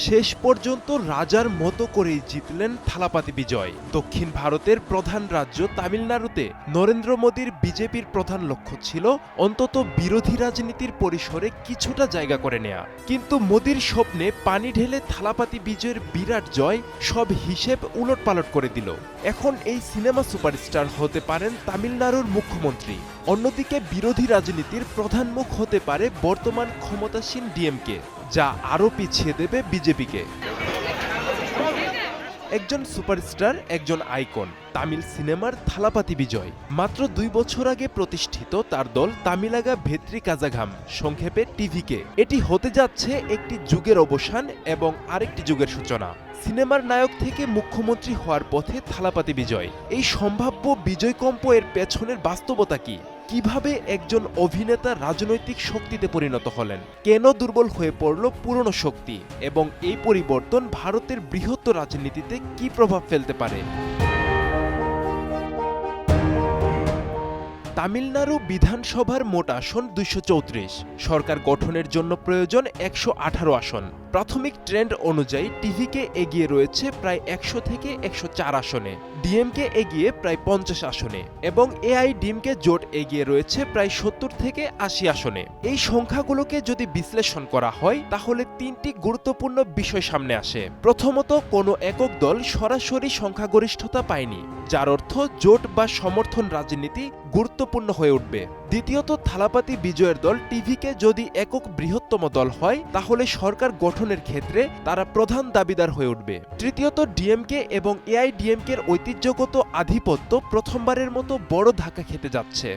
শেষ পর্যন্ত রাজার মতো করেই জিতলেন থালাপাতি বিজয়। দক্ষিণ ভারতের প্রধান রাজ্য তামিলনাড়ুতে নরেন্দ্র মোদীর বিজেপির প্রধান লক্ষ্য ছিল অন্তত বিরোধী রাজনীতির পরিসরে কিছুটা জায়গা করে নেয়া। কিন্তু মোদীর স্বপ্নে পানি ঢেলে থালাপাতি বিজয়ের বিরাট জয় সব হিসেব উলটপালট করে দিল। এখন এই সিনেমা সুপারস্টার হতে পারেন তামিলনাড়ুর মুখ্যমন্ত্রী। অন্যদিকে বিরোধী রাজনীতির প্রধান মুখ হতে পারে বর্তমান ক্ষমতাসীন ডিএমকে, যা আরও পিছিয়ে দেবে বিজেপিকে। একজন সুপারস্টার, একজন আইকন, তামিল সিনেমার থালাপাতি বিজয়। মাত্র 2 বছর আগে প্রতিষ্ঠিত তার দল তামিলাগা ভেত্রি কাজাঘাম, সংক্ষেপে টিভিকে। এটি হতে যাচ্ছে একটি যুগের অবসান এবং আরেকটি যুগের সূচনা। সিনেমার নায়ক থেকে মুখ্যমন্ত্রী হওয়ার পথে থালাপাতি বিজয়। এই সম্ভাব্য বিজয়কম্প এর পেছনের বাস্তবতা কি? কিভাবে একজন অভিনেতা রাজনৈতিক শক্তিতে পরিণত হলেন? কেন দুর্বল হয়ে পড়ল পুরনো শক্তি? এবং এই পরিবর্তন ভারতের বৃহত্তর রাজনীতিতে কি প্রভাব ফেলতে পারে? তামিলনাড়ু বিধানসভার মোট আসন 234। সরকার গঠনের জন্য প্রয়োজন 118 আসন। প্রাথমিক ট্রেন্ড অনুযায়ী টিভিকে এগিয়ে রয়েছে প্রায় 100 থেকে 104 আসনে, ডিএমকে এগিয়ে প্রায় 50 আসনে এবং এআইডিএমকে জোট এগিয়ে রয়েছে প্রায় 70 থেকে 80 আসনে। এই সংখ্যাগুলোকে যদি বিশ্লেষণ করা হয় তাহলে 3টি গুরুত্বপূর্ণ বিষয় সামনে আসে। প্রথমত, কোনো একক দল সরাসরি সংখ্যাগরিষ্ঠতা পায়নি, যার অর্থ জোট বা সমর্থন রাজনীতি গুরুত্বপূর্ণ হয়ে উঠবে। দ্বিতীয়ত, থালাপাতি বিজয়ের দল টিভিকে যদি একক বৃহত্তম দল হয় তাহলে সরকার গঠনের ক্ষেত্রে তারা প্রধান দাবিদার হয়ে উঠবে। তৃতীয়ত, ডিএমকে এবং এআইডিএমকের ঐতিহ্যগত আধিপত্য প্রথমবারের মতো বড় ধাক্কা খেতে যাচ্ছে।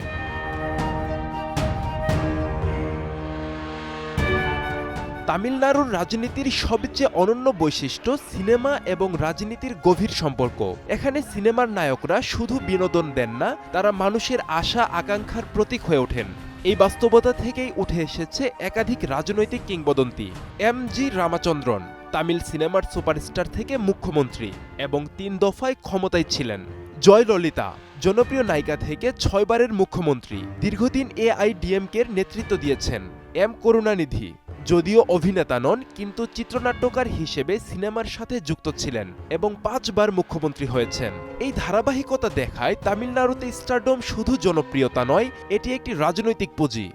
তামিলনাড়ুর রাজনীতির সবচেয়ে অনন্য বৈশিষ্ট্য সিনেমা এবং রাজনীতির গভীর সম্পর্ক। এখানে সিনেমার নায়করা শুধু বিনোদন দেন না, তারা মানুষের আশা আকাঙ্ক্ষার প্রতীক হয়ে ওঠেন। এই বাস্তবতা থেকেই উঠে এসেছে একাধিক রাজনৈতিক কিংবদন্তি। এম.জি. রামাচন্দ্রন তামিল সিনেমার সুপারস্টার থেকে মুখ্যমন্ত্রী এবং 3 দফায় ক্ষমতায় ছিলেন। জয়ললিতা জনপ্রিয় নায়িকা থেকে 6 বারের মুখ্যমন্ত্রী, দীর্ঘদিন এআইডিএমকের নেতৃত্ব দিয়েছেন। এম করুণানিধি যদিও অভিনেতা নন, কিন্তু চিত্রনাট্যকার হিসেবে সিনেমার সাথে যুক্ত ছিলেন এবং 5 বার মুখ্যমন্ত্রী হয়েছেন। এই ধারাবাহিকতা দেখায় তামিলনাড়ুতে স্টারডম শুধু জনপ্রিয়তা নয়, এটি একটি রাজনৈতিক পুঁজি।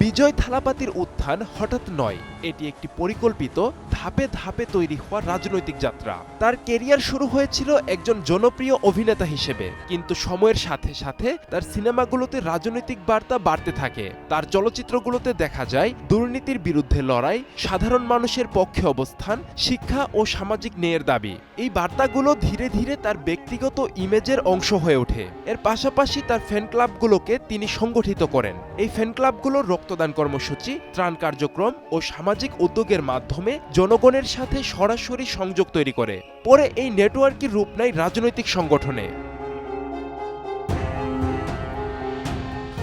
বিজয় থালাপাতির উত্থান হঠাৎ নয়, এটি একটি পরিকল্পিত ধাপে ধাপে তৈরি হওয়া রাজনৈতিক যাত্রা। তার কেরিয়ার শুরু হয়েছিল একজন জনপ্রিয় অভিনেতা হিসেবে, কিন্তু সময়ের সাথে সাথে তার সিনেমাগুলোতে রাজনৈতিক বার্তা বাড়তে থাকে। তার চলচ্চিত্রগুলোতে দেখা যায় দুর্নীতির বিরুদ্ধে লড়াই, সাধারণ মানুষের পক্ষে অবস্থান, শিক্ষা ও সামাজিক ন্যায়ের দাবি। এই বার্তাগুলো ধীরে ধীরে তার ব্যক্তিগত ইমেজের অংশ হয়ে ওঠে। এর পাশাপাশি তার ফ্যান ক্লাবগুলোকে তিনি সংগঠিত করেন। এই ফ্যান ক্লাবগুলো রক্তদান কর্মসূচি, ত্রাণ কার্যক্রম ও সামাজিক উদ্যোগের মাধ্যমে জনগণের সাথে সরাসরি সংযোগ তৈরি করে। পরে এই নেটওয়ার্কের রূপ নেয় রাজনৈতিক সংগঠনে।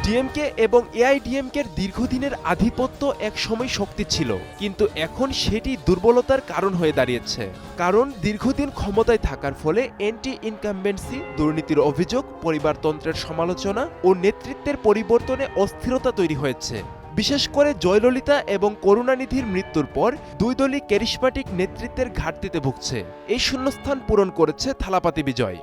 ডিএমকে এবং এআইডিএমকের দীর্ঘদিনের আধিপত্য একসময় শক্তি ছিল, কিন্তু এখন সেটি দুর্বলতার কারণ হয়ে দাঁড়িয়েছে। কারণ দীর্ঘদিন ক্ষমতায় থাকার ফলে অ্যান্টি ইনকামবেন্সি, দুর্নীতির অভিযোগ, পরিবারতন্ত্রের সমালোচনা ও নেতৃত্বের পরিবর্তনে অস্থিরতা তৈরি হয়েছে। বিশেষ করে জয়ললিতা এবং করুণানিধির মৃত্যুর পর 2 দলই ক্যারিশমাটিক নেতৃত্বের ঘাটতিতে ভুগছে। এই শূন্যস্থান পূরণ করেছে থালাপাতি বিজয়।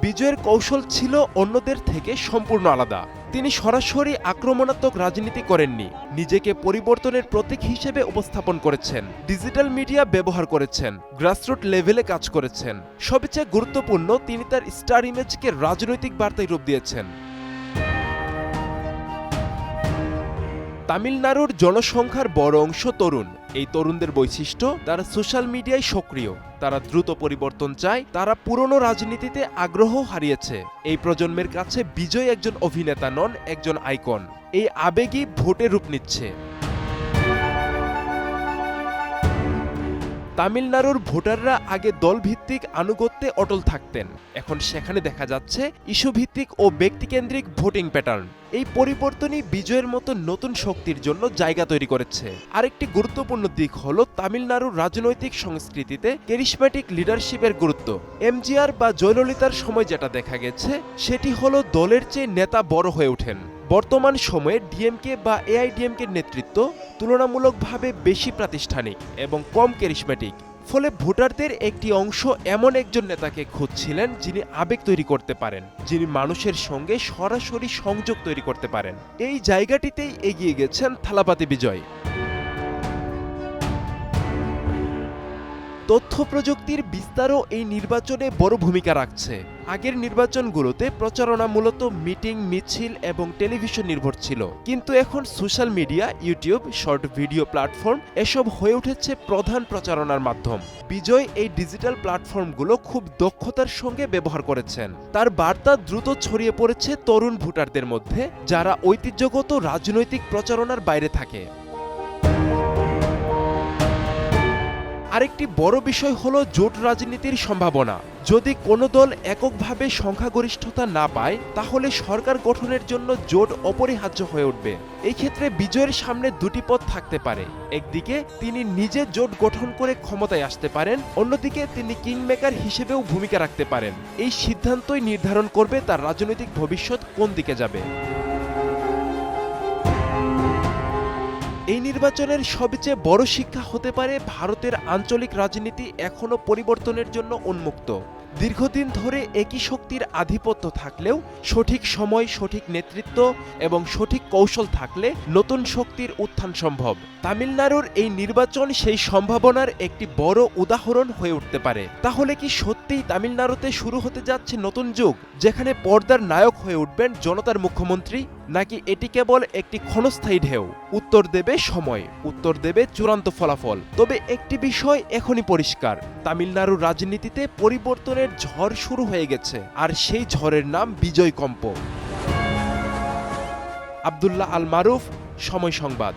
বিজয়ের কৌশল ছিল অন্যদের থেকে সম্পূর্ণ আলাদা। তিনি সরাসরি আক্রমণাত্মক রাজনীতি করেননি, নিজেকে পরিবর্তনের প্রতীক হিসেবে উপস্থাপন করেছেন। ডিজিটাল মিডিয়া ব্যবহার করেছেন, গ্রাসরুট লেভেলে কাজ করেছেন। সবচেয়ে গুরুত্বপূর্ণ, তিনি তার স্টার ইমেজকে রাজনৈতিক বার্তায় রূপ দিয়েছেন। তামিলনাড়ুর জনসংখ্যার বড় অংশ তরুণ। এই তরুণদের বৈশিষ্ট্য, তারা সোশ্যাল মিডিয়ায় সক্রিয়, তারা দ্রুত পরিবর্তন চায়, তারা পুরনো রাজনীতিতে আগ্রহ হারিয়েছে। এই প্রজন্মের কাছে বিজয় একজন অভিনেতা নন, একজন আইকন। এই আবেগই ভোটে রূপ নিচ্ছে। তামিলনাড়ুর ভোটাররা আগে দলভিত্তিক আনুগত্যে অটল থাকতেন, এখন সেখানে দেখা যাচ্ছে ইস্যুভিত্তিক ও ব্যক্তিকেন্দ্রিক ভোটিং প্যাটার্ন। এই পরিবর্তনই বিজয়ের মতো নতুন শক্তির জন্য জায়গা তৈরি করেছে। আরেকটি গুরুত্বপূর্ণ দিক হলো তামিলনাড়ুর রাজনৈতিক সংস্কৃতিতে ক্যারিসম্যাটিক লিডারশিপের গুরুত্ব। এমজিআর বা জয়ললিতার সময় যেটা দেখা গেছে সেটি হলো দলের চেয়ে নেতা বড় হয়ে ওঠেন। বর্তমান সময়ে ডিএমকে বা এআইডিএমকের নেতৃত্ব তুলনামূলকভাবে বেশি প্রাতিষ্ঠানিক এবং কম ক্যারিসম্যাটিক। ফলে ভোটারদের একটি অংশ এমন একজন নেতাকে খুঁজছিলেন যিনি আবেগ তৈরি করতে পারেন, যিনি মানুষের সঙ্গে সরাসরি সংযোগ তৈরি করতে পারেন। এই জায়গাটিতেই এগিয়ে গেছেন থালাপাতি বিজয়। তথ্য প্রযুক্তির বিস্তারও এই নির্বাচনে বড় ভূমিকা রাখছে। আগের নির্বাচনগুলোতে প্রচারণা মূলত মিটিং, মিছিল এবং টেলিভিশন নির্ভর ছিল, কিন্তু এখন social media, YouTube, short video platform এসব হয়ে উঠেছে প্রধান প্রচারণার মাধ্যম। বিজয় এই ডিজিটাল প্ল্যাটফর্মগুলো খুব দক্ষতার সঙ্গে ব্যবহার করেছেন। তার বার্তা দ্রুত ছড়িয়ে পড়েছে তরুণ ভোটারদের মধ্যে, যারা ঐতিহ্যগত রাজনৈতিক প্রচারণার বাইরে থাকে। আরেকটি বড় বিষয় হলো জোট রাজনীতির সম্ভাবনা। যদি কোনো দল এককভাবে সংখ্যাগরিষ্ঠতা না পায়, তাহলে সরকার গঠনের জন্য জোট অপরিহার্য হয়ে উঠবে। এই ক্ষেত্রে বিজয়ের সামনে দুটি পথ থাকতে পারে। একদিকে তিনি নিজে জোট গঠন করে ক্ষমতায় আসতে পারেন, অন্যদিকে তিনি কিংমেকার হিসেবেও ভূমিকা রাখতে পারেন। এই সিদ্ধান্তই নির্ধারণ করবে তার রাজনৈতিক ভবিষ্যৎ কোন দিকে যাবে। এই নির্বাচনের সবচেয়ে বড় শিক্ষা হতে পারে ভারতের আঞ্চলিক রাজনীতি এখনও পরিবর্তনের জন্য উন্মুক্ত। দীর্ঘদিন ধরে একই শক্তির আধিপত্য থাকলেও সঠিক সময়, সঠিক নেতৃত্ব এবং সঠিক কৌশল থাকলে নতুন শক্তির উত্থান সম্ভব। তামিলনাড়ুর এই নির্বাচন সেই সম্ভাবনার একটি বড় উদাহরণ হয়ে উঠতে পারে। তাহলে কি সত্যিই তামিলনাড়ুতে শুরু হতে যাচ্ছে নতুন যুগ, যেখানে পর্দার নায়ক হয়ে উঠবেন জনতার মুখ্যমন্ত্রী, নাকি এটি কেবল একটি ক্ষণস্থায়ী ঢেউ? উত্তর দেবে সময়, উত্তর দেবে চূড়ান্ত ফলাফল। তবে একটি বিষয় এখনই পরিষ্কার, তামিলনাড়ুর রাজনীতিতে পরিবর্তনের ঝড় শুরু হয়ে গেছে, আর সেই ঝড়ের নাম বিজয় কম্প। আব্দুল্লাহ আল মারুফ, সময় সংবাদ।